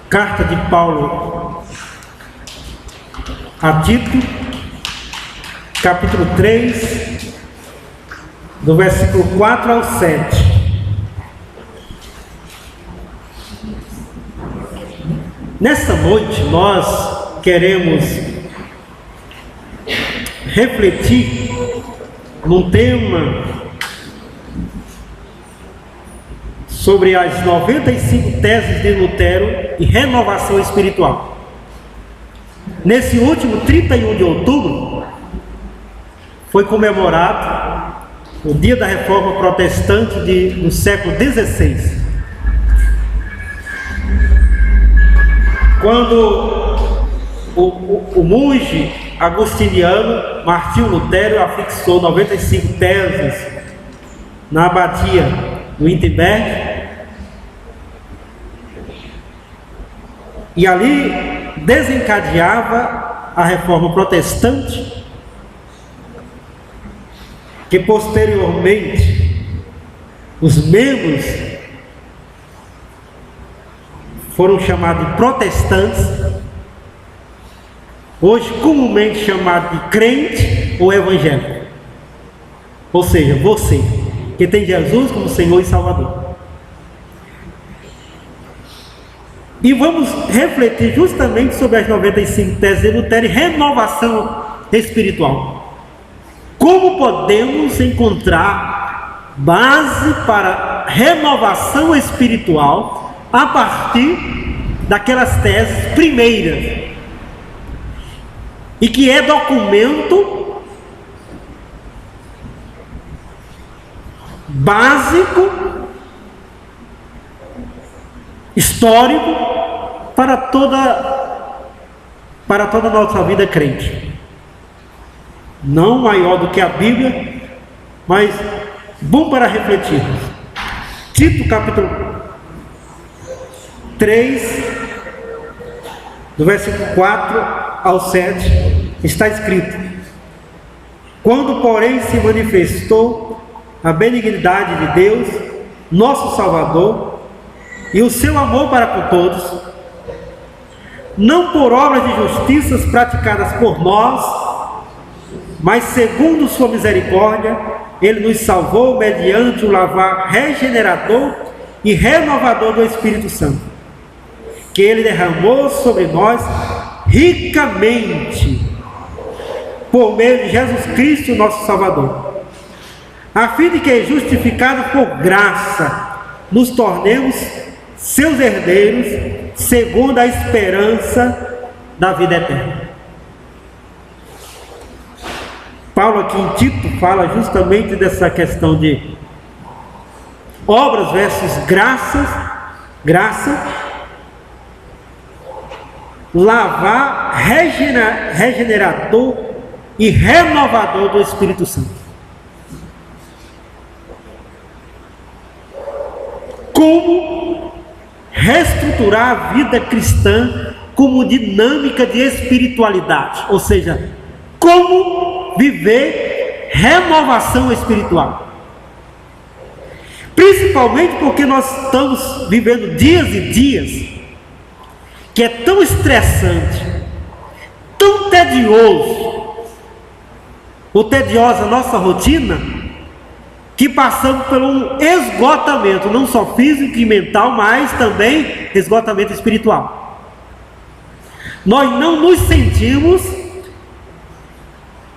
Carta de Paulo a Tito, capítulo 3, do versículo 4 ao 7. Nesta noite nós queremos refletir num tema sobre as 95 teses de Lutero e renovação espiritual. Nesse último 31 de outubro foi comemorado o dia da Reforma Protestante do século XVI, quando o monge agostiniano Martinho Lutero afixou 95 teses na abadia do Wittenberg, e ali desencadeava a Reforma Protestante, que posteriormente os membros foram chamados de protestantes, hoje comumente chamado de crente ou evangélico, ou seja, você que tem Jesus como Senhor e Salvador. E vamos refletir justamente sobre as 95 teses de Lutero e renovação espiritual. Como podemos encontrar base para renovação espiritual a partir daquelas teses primeiras, e que é documento básico, histórico para toda a nossa vida crente. Não maior do que a Bíblia, mas bom para refletirmos. Tito capítulo 3, do versículo 4 ao 7, está escrito: quando, porém, se manifestou a benignidade de Deus, nosso Salvador, e o seu amor para com todos, não por obras de justiças praticadas por nós, mas segundo sua misericórdia, ele nos salvou mediante o lavar regenerador e renovador do Espírito Santo, que ele derramou sobre nós ricamente, por meio de Jesus Cristo, nosso Salvador, a fim de que, justificados por graça, nos tornemos seus herdeiros, segundo a esperança da vida eterna. Paulo aqui em Tito fala justamente dessa questão de obras versus graça, lavar, regenerador e renovador do Espírito Santo. Como reestruturar a vida cristã como dinâmica de espiritualidade, ou seja, como viver renovação espiritual. Principalmente porque nós estamos vivendo dias e dias que é tão estressante, tão tediosa a nossa rotina, que passamos por um esgotamento, não só físico e mental, mas também esgotamento espiritual. Nós não nos sentimos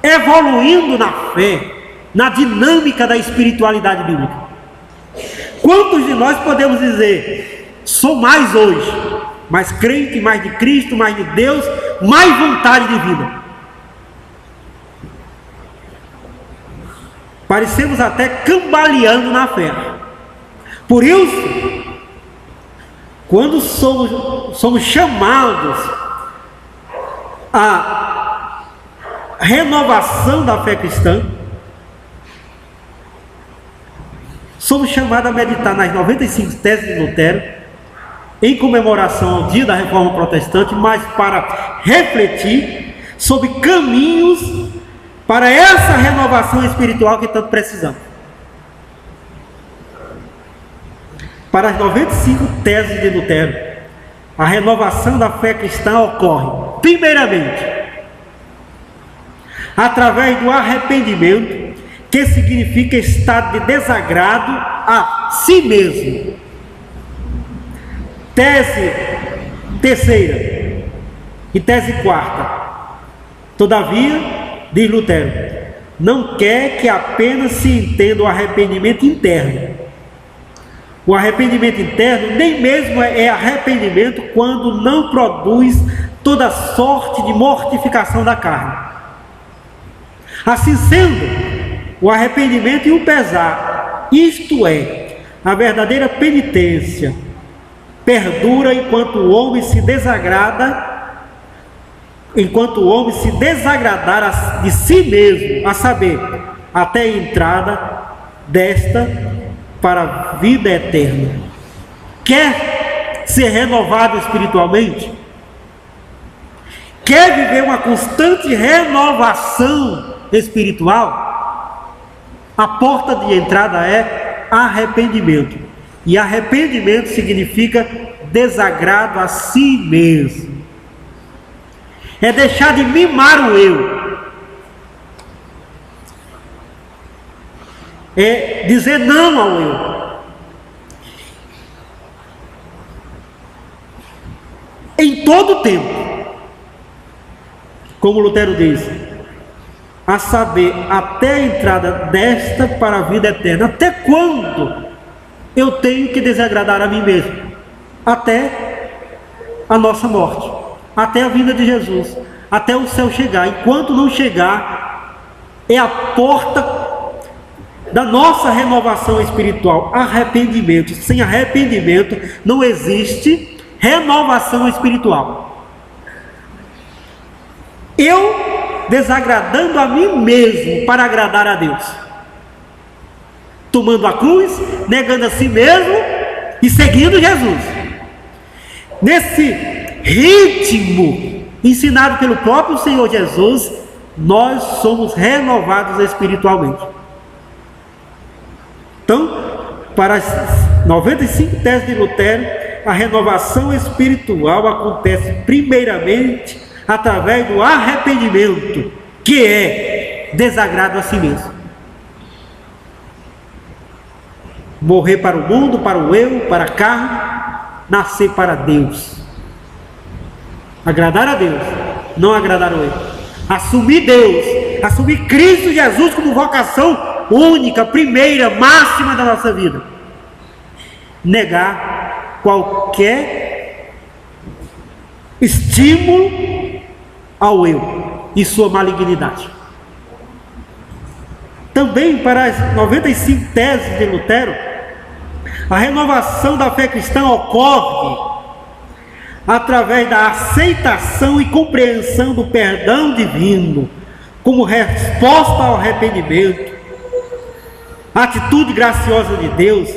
evoluindo na fé, na dinâmica da espiritualidade bíblica. Quantos de nós podemos dizer: sou mais hoje, mais crente, mais de Cristo, mais de Deus, mais vontade de vida? Parecemos até cambaleando na fé. Por isso, quando somos chamados à renovação da fé cristã, somos chamados a meditar nas 95 teses de Lutero, em comemoração ao dia da Reforma Protestante, mas para refletir sobre caminhos para essa renovação espiritual que tanto precisamos. Para as 95 teses de Lutero, a renovação da fé cristã ocorre, primeiramente, através do arrependimento, que significa estado de desagrado a si mesmo. Tese terceira e tese quarta. Todavia, diz Lutero, não quer que apenas se entenda o arrependimento interno. O arrependimento interno nem mesmo é arrependimento quando não produz toda sorte de mortificação da carne. Assim sendo, o arrependimento e o pesar, isto é, a verdadeira penitência, perdura enquanto o homem se desagradar de si mesmo, a saber, até a entrada desta para a vida eterna. Quer ser renovado espiritualmente? Quer viver uma constante renovação espiritual? A porta de entrada é arrependimento. E arrependimento significa desagrado a si mesmo. É deixar de mimar o eu. É dizer não ao eu. Em todo o tempo. Como Lutero diz, a saber, até a entrada desta para a vida eterna. Até quando eu tenho que desagradar a mim mesmo? Até a nossa morte, até a vinda de Jesus, até o céu chegar. Enquanto não chegar, é a porta da nossa renovação espiritual. Arrependimento. Sem arrependimento não existe renovação espiritual. Eu desagradando a mim mesmo para agradar a Deus, tomando a cruz, negando a si mesmo e seguindo Jesus. Nesse ritmo ensinado pelo próprio Senhor Jesus, nós somos renovados espiritualmente. Então, para as 95 teses de Lutero, a renovação espiritual acontece primeiramente através do arrependimento, que é desagrado a si mesmo. Morrer para o mundo, para o eu, para a carne, nascer para Deus. Agradar a Deus, não agradar o eu. Assumir Deus, assumir Cristo Jesus como vocação única, primeira, máxima da nossa vida. Negar qualquer estímulo ao eu e sua malignidade. Também para as 95 teses de Lutero, a renovação da fé cristã ocorre através da aceitação e compreensão do perdão divino como resposta ao arrependimento, atitude graciosa de Deus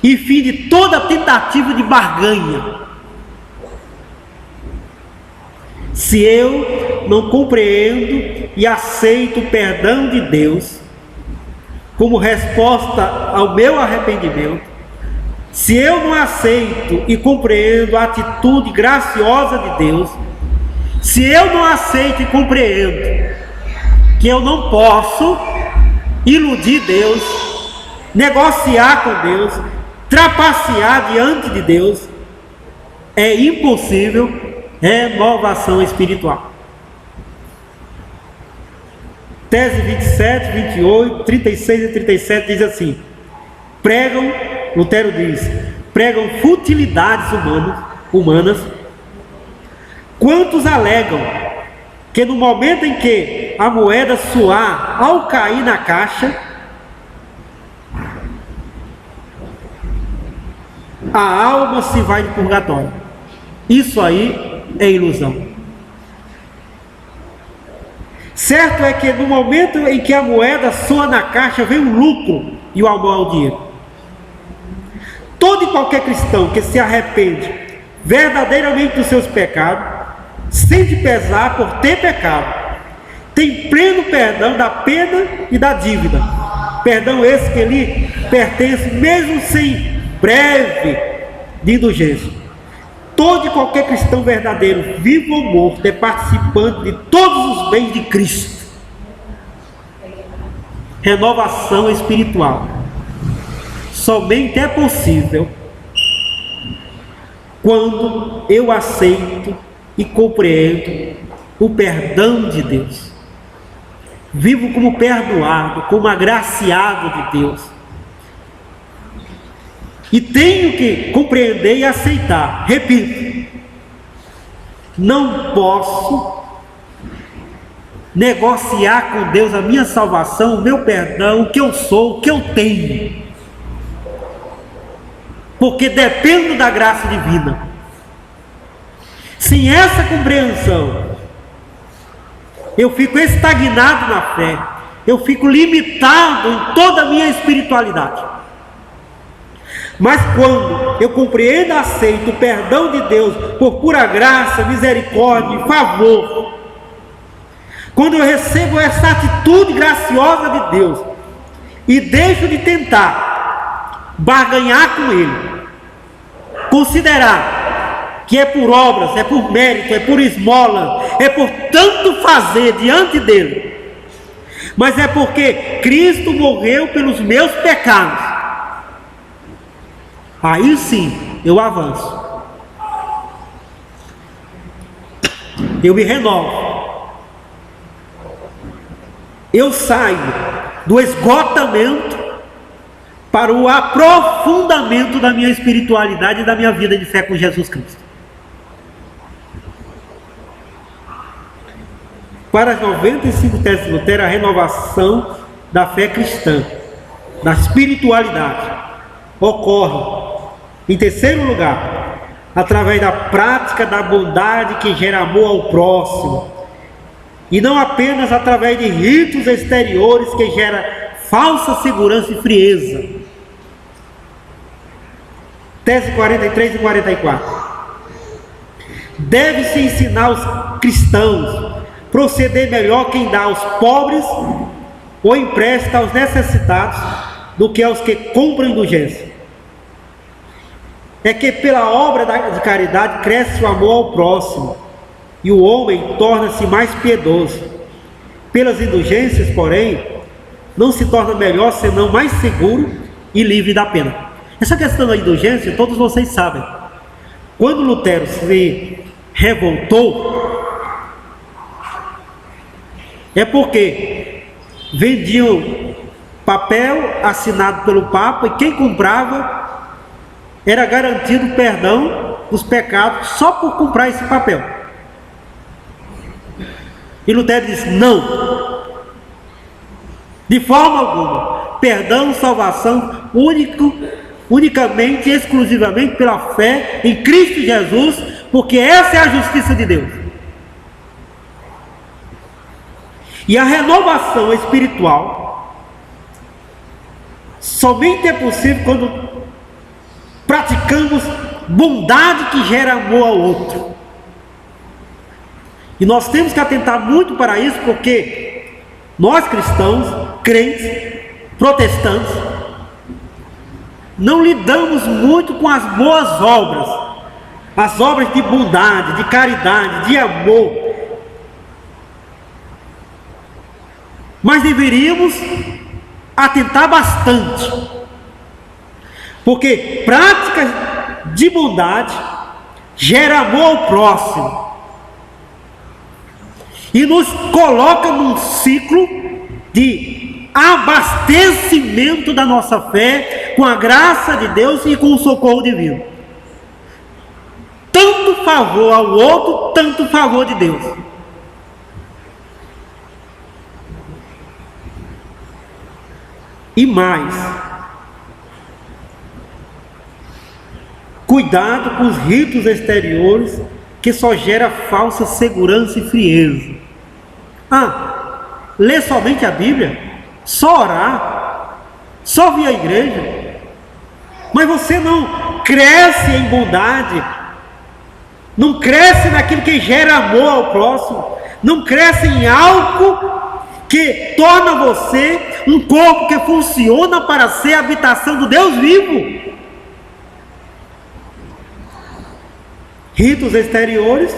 e fim de toda tentativa de barganha. Se eu não compreendo e aceito o perdão de Deus como resposta ao meu arrependimento, se eu não aceito e compreendo a atitude graciosa de Deus, se eu não aceito e compreendo que eu não posso iludir Deus, negociar com Deus, trapacear diante de Deus, é impossível renovação espiritual. Tese 27, 28, 36 e 37 diz assim: Lutero diz, pregam futilidades humanas, quantos alegam que no momento em que a moeda soar ao cair na caixa, a alma se vai de purgatório. Isso aí é ilusão. Certo é que no momento em que a moeda soa na caixa, vem o lucro e o amor ao dinheiro. Todo e qualquer cristão que se arrepende verdadeiramente dos seus pecados, sente pesar por ter pecado, tem pleno perdão da pena e da dívida. Perdão esse que lhe pertence, mesmo sem breve de indulgência. todo e qualquer cristão verdadeiro, vivo ou morto, é participante de todos os bens de Cristo. Renovação espiritual somente é possível quando eu aceito e compreendo o perdão de Deus. Vivo como perdoado, como agraciado de Deus. E tenho que compreender e aceitar. Repito, não posso negociar com Deus a minha salvação, o meu perdão, o que eu sou, o que eu tenho. Porque dependo da graça divina. Sem essa compreensão, eu fico estagnado na fé, eu fico limitado em toda a minha espiritualidade. Mas quando eu compreendo e aceito o perdão de Deus por pura graça, misericórdia e favor, quando eu recebo essa atitude graciosa de Deus e deixo de tentar barganhar com Ele, considerar que é por obras, é por mérito, é por esmola, é por tanto fazer diante dele, mas é porque Cristo morreu pelos meus pecados, aí sim eu avanço, eu me renovo, eu saio do esgotamento para o aprofundamento da minha espiritualidade e da minha vida de fé com Jesus Cristo. Para as 95 teses de Lutero, a renovação da fé cristã, da espiritualidade, ocorre, em terceiro lugar, através da prática da bondade que gera amor ao próximo, e não apenas através de ritos exteriores que geram falsa segurança e frieza. Tese 43 e 44. Deve-se ensinar aos cristãos proceder melhor quem dá aos pobres ou empresta aos necessitados do que aos que compram indulgência. É que pela obra de caridade cresce o amor ao próximo e o homem torna-se mais piedoso. Pelas indulgências, porém, não se torna melhor senão mais seguro e livre da pena. Essa questão da indulgência, todos vocês sabem. Quando Lutero se revoltou, é porque vendiam papel assinado pelo Papa e quem comprava era garantido perdão dos pecados só por comprar esse papel. E Lutero disse: não, de forma alguma, perdão, salvação unicamente e exclusivamente pela fé em Cristo Jesus, porque essa é a justiça de Deus. E a renovação espiritual somente é possível quando praticamos bondade que gera amor ao outro. E nós temos que atentar muito para isso, porque nós cristãos, crentes, protestantes, não lidamos muito com as boas obras, as obras de bondade, de caridade, de amor. Mas deveríamos atentar bastante, porque práticas de bondade gera amor ao próximo e nos coloca num ciclo de abastecimento da nossa fé com a graça de Deus e com o socorro divino. Tanto favor ao outro, tanto favor de Deus. E mais, cuidado com os ritos exteriores que só gera falsa segurança e frieza. Ler somente a Bíblia, só orar, só vir à igreja, mas você não cresce em bondade, não cresce naquilo que gera amor ao próximo, não cresce em algo que torna você um corpo que funciona para ser a habitação do Deus vivo. ritos exteriores,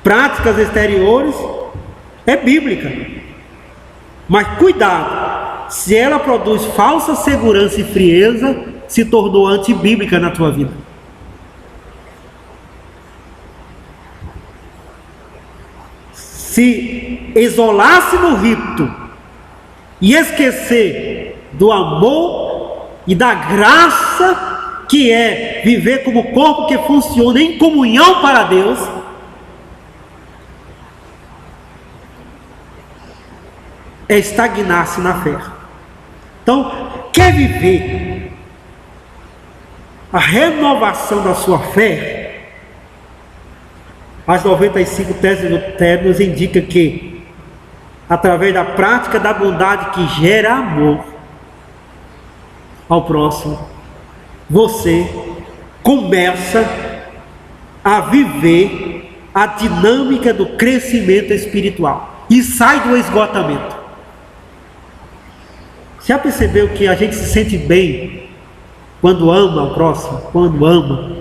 práticas exteriores, é bíblica. Mas cuidado, se ela produz falsa segurança e frieza, se tornou antibíblica na tua vida. Se isolar-se no rito e esquecer do amor e da graça que é viver como corpo que funciona em comunhão para Deus, é estagnar-se na fé. Então, quer viver a renovação da sua fé? As 95 teses do Lutero nos indica que, através da prática da bondade que gera amor ao próximo, você começa a viver a dinâmica do crescimento espiritual e sai do esgotamento. Já percebeu que a gente se sente bem quando ama o próximo, quando ama,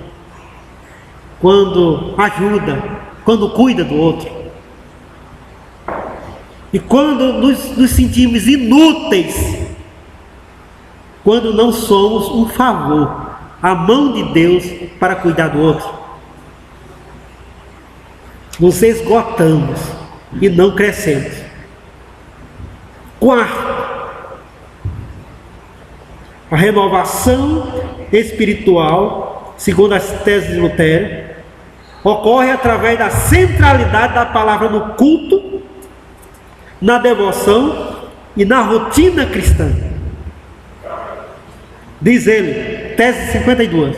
quando ajuda, quando cuida do outro? E quando nos sentimos inúteis, quando não somos um favor, a mão de Deus para cuidar do outro. Nos esgotamos e não crescemos. Quarto, a renovação espiritual, segundo as teses de Lutero, ocorre através da centralidade da palavra no culto, na devoção e na rotina cristã. Diz ele, tese 52,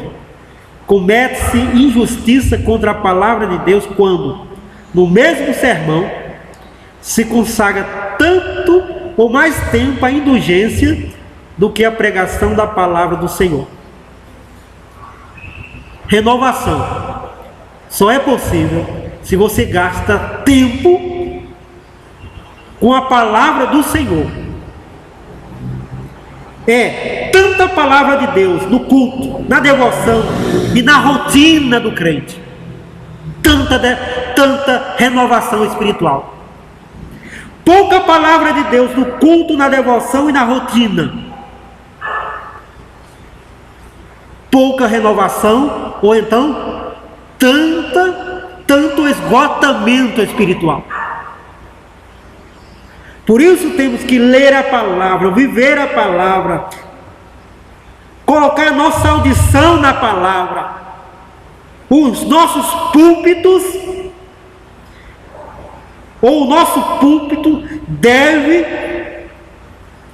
comete-se injustiça contra a palavra de Deus quando, no mesmo sermão, se consagra tanto ou mais tempo à indulgência do que a pregação da palavra do Senhor. Renovação só é possível se você gasta tempo com a palavra do Senhor. É tanta palavra de Deus no culto, na devoção e na rotina do crente. Tanta renovação espiritual. Pouca palavra de Deus no culto, na devoção e na rotina. Pouca renovação, ou então tanto esgotamento espiritual. Por isso temos que ler a palavra, viver a palavra, colocar nossa audição na palavra. Os nossos púlpitos, ou o nosso púlpito deve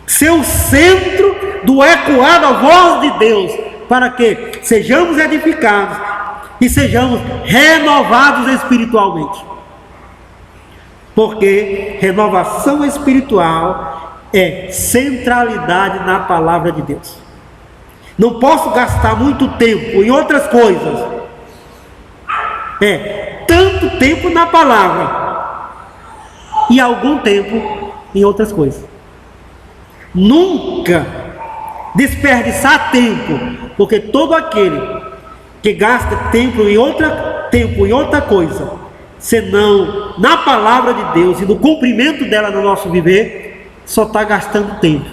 ser o centro do ecoar da voz de Deus, para que sejamos edificados e sejamos renovados espiritualmente. Porque renovação espiritual é centralidade na palavra de Deus. Não posso gastar muito tempo em outras coisas. Tanto tempo na palavra e algum tempo em outras coisas. Nunca desperdiçar tempo, porque todo aquele que gasta tempo em outra coisa, senão na palavra de Deus e no cumprimento dela no nosso viver, só está gastando tempo.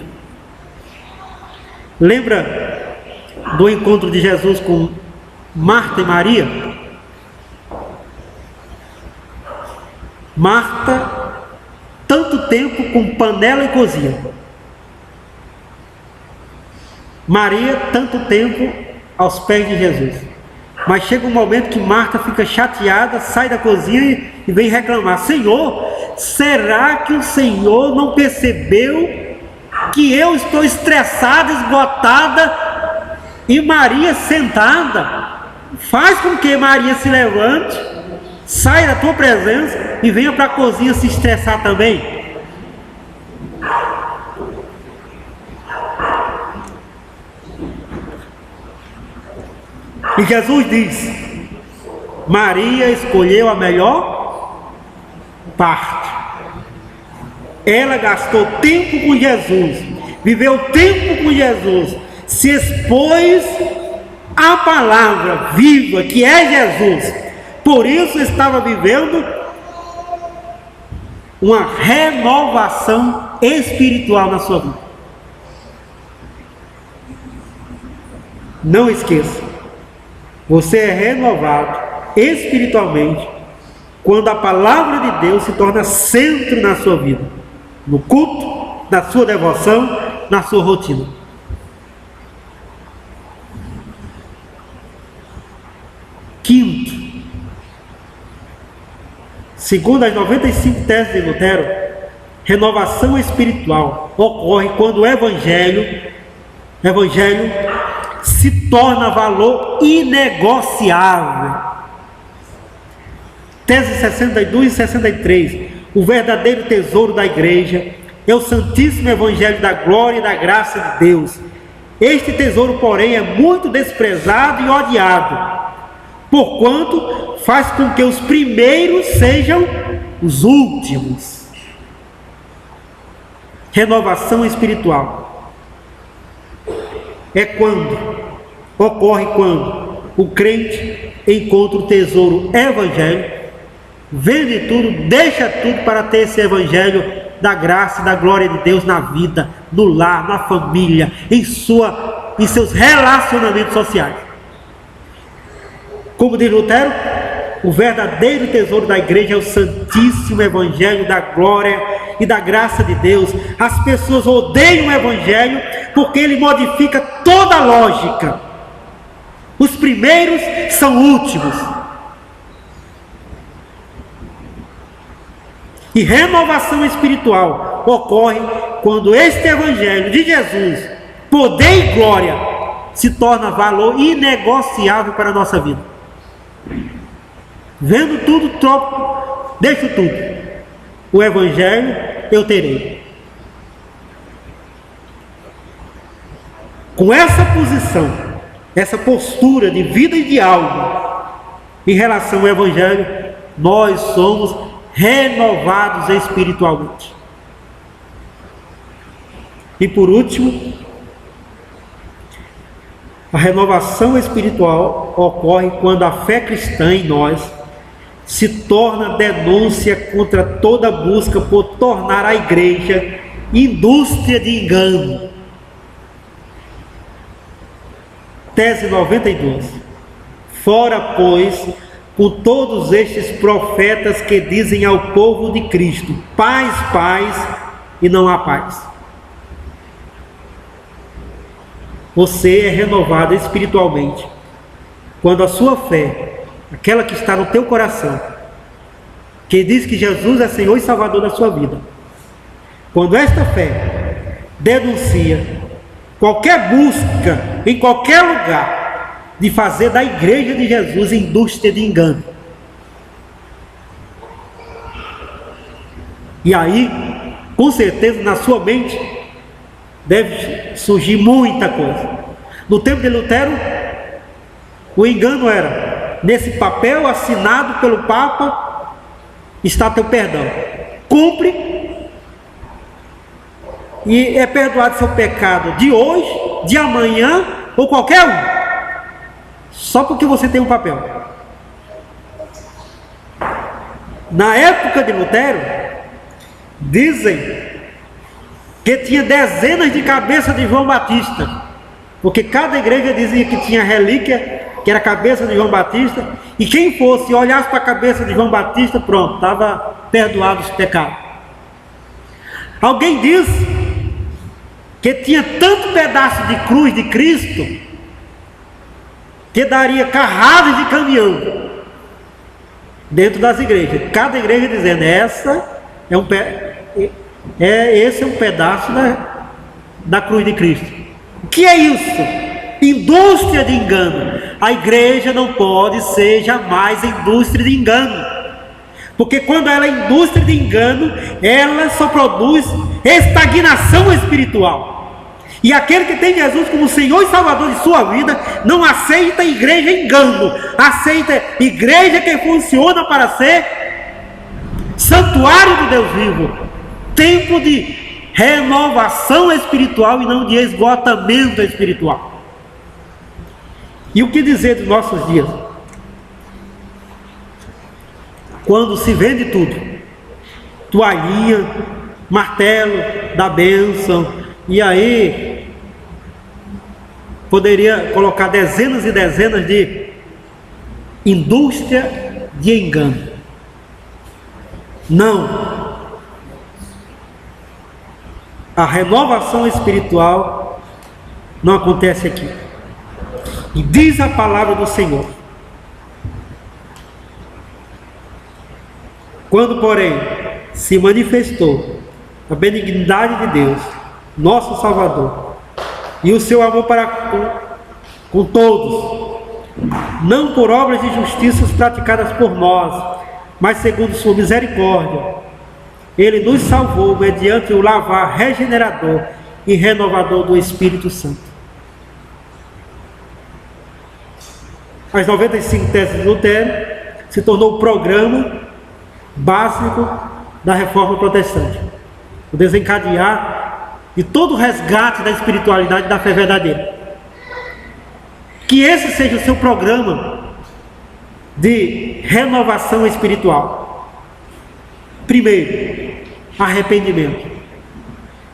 Lembra do encontro de Jesus com Marta e Maria? Marta, tanto tempo com panela e cozinha. Maria, tanto tempo aos pés de Jesus. Mas chega um momento que Marta fica chateada, sai da cozinha e vem reclamar: Senhor, será que o Senhor não percebeu que eu estou estressada, esgotada, e Maria sentada? Faz com que Maria se levante, saia da tua presença e venha para a cozinha se estressar também. E Jesus diz: Maria escolheu a melhor parte. Ela gastou tempo com Jesus, viveu tempo com Jesus, se expôs a palavra viva que é Jesus. Por isso estava vivendo uma renovação espiritual na sua vida. Não esqueça, você é renovado espiritualmente quando a palavra de Deus se torna centro na sua vida, no culto, na sua devoção, na sua rotina. Quinto, segundo as 95 teses de Lutero, renovação espiritual ocorre quando o Evangelho se torna valor inegociável. Tese 62 e 63. O verdadeiro tesouro da igreja é o Santíssimo Evangelho da glória e da graça de Deus. Este tesouro, porém, é muito desprezado e odiado, porquanto faz com que os primeiros sejam os últimos. Renovação espiritual ocorre quando o crente encontra o tesouro evangélico, vende tudo, deixa tudo para ter esse evangelho da graça e da glória de Deus na vida, no lar, na família, em seus relacionamentos sociais. Como diz Lutero, o verdadeiro tesouro da igreja é o Santíssimo Evangelho da glória e da graça de Deus. As pessoas odeiam o Evangelho porque ele modifica toda a lógica. Os primeiros são últimos. E renovação espiritual ocorre quando este Evangelho de Jesus, poder e glória, se torna valor inegociável para a nossa vida. Vendo tudo, troco, deixo tudo. O Evangelho eu terei. Com essa posição, essa postura de vida e de alma em relação ao Evangelho, nós somos renovados espiritualmente. E por último, a renovação espiritual ocorre quando a fé cristã em nós se torna denúncia contra toda busca por tornar a igreja indústria de engano. Tese 92. Fora, pois, com todos estes profetas que dizem ao povo de Cristo: paz, paz, e não há paz. Você é renovado espiritualmente quando a sua fé, aquela que está no teu coração, que diz que Jesus é Senhor e Salvador da sua vida, quando esta fé denuncia qualquer busca em qualquer lugar de fazer da igreja de Jesus indústria de engano. E aí, com certeza, na sua mente deve surgir muita coisa. No tempo de Lutero, o engano era: nesse papel assinado pelo Papa está teu perdão, cumpre e é perdoado seu pecado de hoje, de amanhã ou qualquer um, só porque você tem um papel. Na época de Lutero, dizem que tinha dezenas de cabeças de João Batista, porque cada igreja dizia que tinha relíquia, que era a cabeça de João Batista, e quem fosse olhasse para a cabeça de João Batista, pronto, estava perdoado os pecados. Alguém disse que tinha tanto pedaço de cruz de Cristo que daria carradas de caminhão dentro das igrejas, cada igreja dizendo: esse é um pedaço da cruz de Cristo. O que é isso? Indústria de engano. A igreja não pode ser jamais indústria de engano, porque quando ela é indústria de engano, ela só produz estagnação espiritual. E aquele que tem Jesus como Senhor e Salvador de sua vida não aceita igreja engano, aceita igreja que funciona para ser santuário do Deus vivo, templo de renovação espiritual e não de esgotamento espiritual. E o que dizer dos nossos dias? Quando se vende tudo, toalhinha, martelo da bênção, e aí poderia colocar dezenas e dezenas de indústria de engano. Não. A renovação espiritual não acontece aqui. E diz a palavra do Senhor: quando, porém, se manifestou a benignidade de Deus, nosso Salvador, e o seu amor para com todos, não por obras de justiça praticadas por nós, mas segundo sua misericórdia, Ele nos salvou mediante o lavar regenerador e renovador do Espírito Santo. As 95 teses de Lutero se tornou o programa básico da reforma protestante, o desencadear de todo o resgate da espiritualidade e da fé verdadeira. Que esse seja o seu programa de renovação espiritual. Primeiro, arrependimento.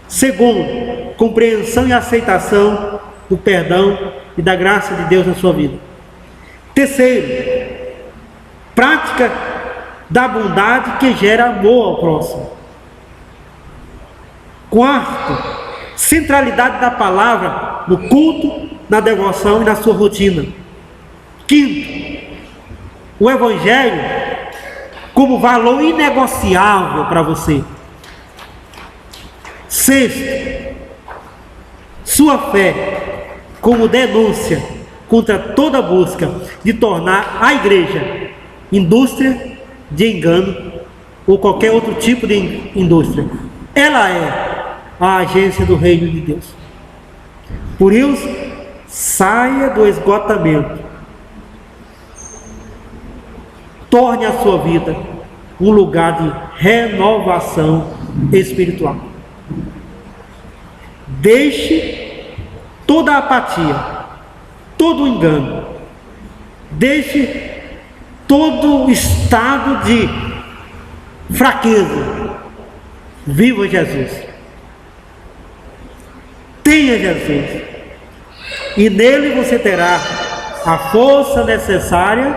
Segundo, compreensão e aceitação do perdão e da graça de Deus na sua vida. Terceiro, prática da bondade que gera amor ao próximo. Quarto, centralidade da palavra no culto, na devoção e na sua rotina. Quinto, o Evangelho como valor inegociável para você. Sexto, sua fé como denúncia contra toda busca de tornar a igreja indústria de engano ou qualquer outro tipo de indústria. Ela é a agência do reino de Deus. Por isso, saia do esgotamento. Torne a sua vida um lugar de renovação espiritual. Deixe toda a apatia, todo o engano, deixe todo o estado de fraqueza. Viva Jesus. Tenha Jesus. E nele você terá a força necessária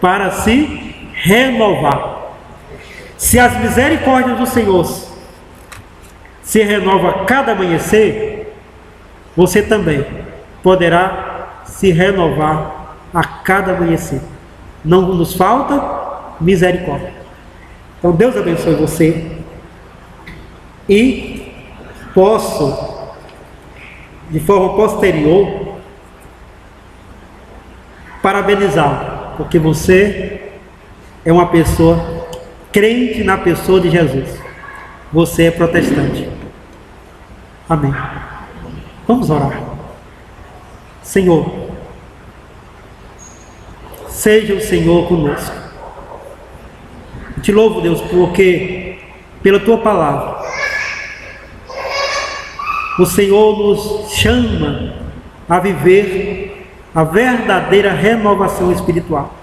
para se renovar. Se as misericórdias do Senhor se renovam a cada amanhecer, você também poderá se renovar a cada amanhecer. Não nos falta misericórdia. Então Deus abençoe você. E posso, de forma posterior, parabenizá-lo, porque você é uma pessoa crente na pessoa de Jesus. Você é protestante. Amém. Vamos orar. Senhor, seja o Senhor conosco. Te louvo, Deus, porque pela Tua palavra o Senhor nos chama a viver a verdadeira renovação espiritual.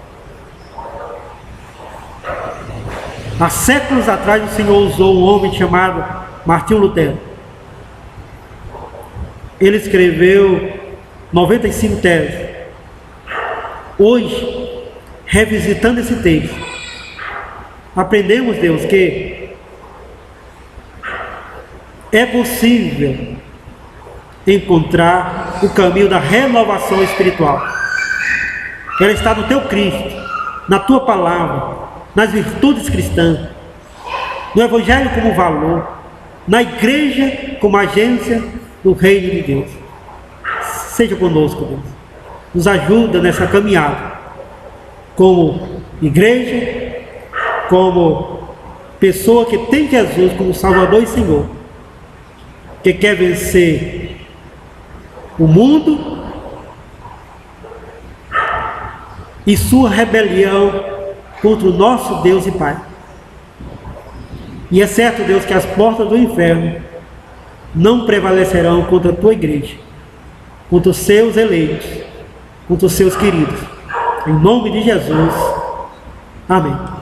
Há séculos atrás o Senhor usou um homem chamado Martinho Lutero. Ele escreveu 95 teses. Hoje, revisitando esse texto, aprendemos, Deus, que é possível encontrar o caminho da renovação espiritual. Ela está no Teu Cristo, na Tua palavra, nas virtudes cristãs, no Evangelho como valor, na igreja como agência do reino de Deus. Seja conosco, Deus. Nos ajuda nessa caminhada, como igreja, como pessoa que tem Jesus como Salvador e Senhor, que quer vencer o mundo e sua rebelião contra o nosso Deus e Pai. E é certo, Deus, que as portas do inferno não prevalecerão contra a Tua igreja, contra os seus eleitos, contra os seus queridos. Em nome de Jesus. Amém.